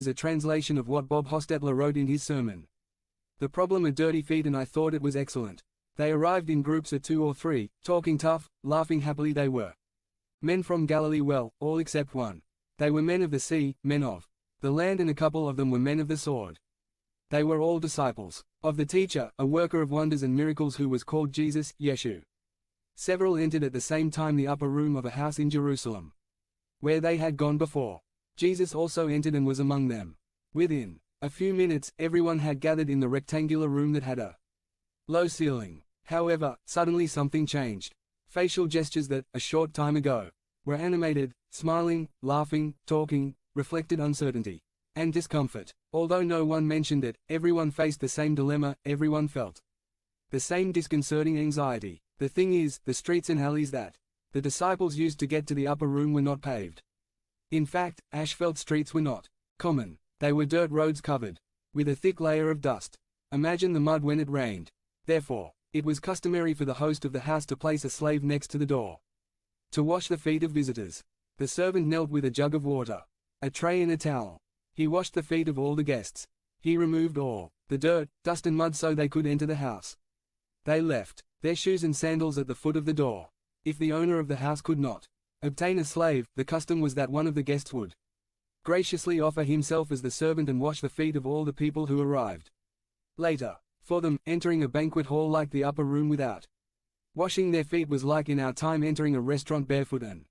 is a translation of what Bob Hostetler wrote in his sermon. The problem are dirty feet, and I thought it was excellent. They arrived in groups of 2 or 3, talking tough, laughing happily. They were men from Galilee, well, all except one. They were men of the sea, men of the land, and a couple of them were men of the sword. They were all disciples of the teacher, a worker of wonders and miracles who was called Jesus, Yeshu. Several entered at the same time the upper room of a house in Jerusalem, where they had gone before. Jesus also entered and was among them. Within a few minutes, everyone had gathered in the rectangular room that had a low ceiling. However, suddenly something changed. Facial gestures that, a short time ago, were animated, smiling, laughing, talking, reflected uncertainty and discomfort. Although no one mentioned it, everyone faced the same dilemma, everyone felt the same disconcerting anxiety. The thing is, the streets and alleys that the disciples used to get to the upper room were not paved. In fact, asphalt streets were not common. They were dirt roads covered with a thick layer of dust. Imagine the mud when it rained. Therefore, it was customary for the host of the house to place a slave next to the door to wash the feet of visitors. The servant knelt with a jug of water, a tray and a towel. He washed the feet of all the guests. He removed all the dirt, dust and mud so they could enter the house. They left their shoes and sandals at the foot of the door. If the owner of the house could not obtain a slave, the custom was that one of the guests would graciously offer himself as the servant and wash the feet of all the people who arrived later. For them, entering a banquet hall like the upper room without washing their feet was like in our time entering a restaurant barefoot and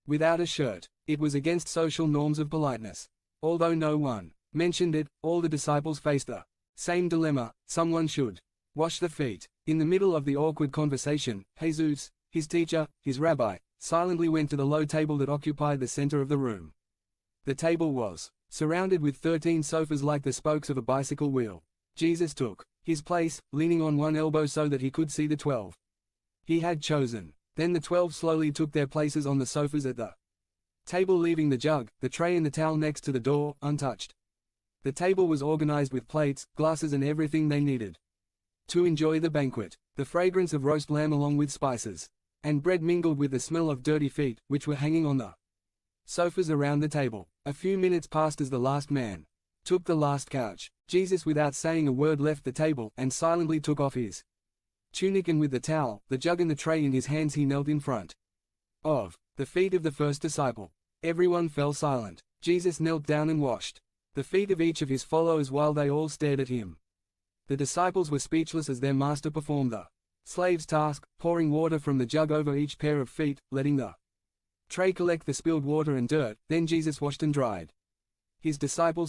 without a shirt. It was against social norms of politeness. Although no one mentioned it, all the disciples faced the same dilemma: someone should wash the feet. In the middle of the awkward conversation, Jesus, his teacher, his rabbi, silently went to the low table that occupied the center of the room. The table was surrounded with 13 sofas like the spokes of a bicycle wheel. Jesus took his place, leaning on one elbow so that he could see the 12 he had chosen. Then the 12 slowly took their places on the sofas at the table, leaving the jug, the tray and the towel next to the door, untouched. The table was organized with plates, glasses and everything they needed to enjoy the banquet. The fragrance of roast lamb along with spices and bread mingled with the smell of dirty feet, which were hanging on the sofas around the table. A few minutes passed as the last man took the last couch. Jesus, without saying a word, left the table and silently took off his tunic, and with the towel, the jug and the tray in his hands he knelt in front of the feet of the first disciple. Everyone fell silent. Jesus knelt down and washed the feet of each of his followers while they all stared at him. The disciples were speechless as their master performed the slave's task, pouring water from the jug over each pair of feet, letting the tray collect the spilled water and dirt. Then Jesus washed and dried his disciples'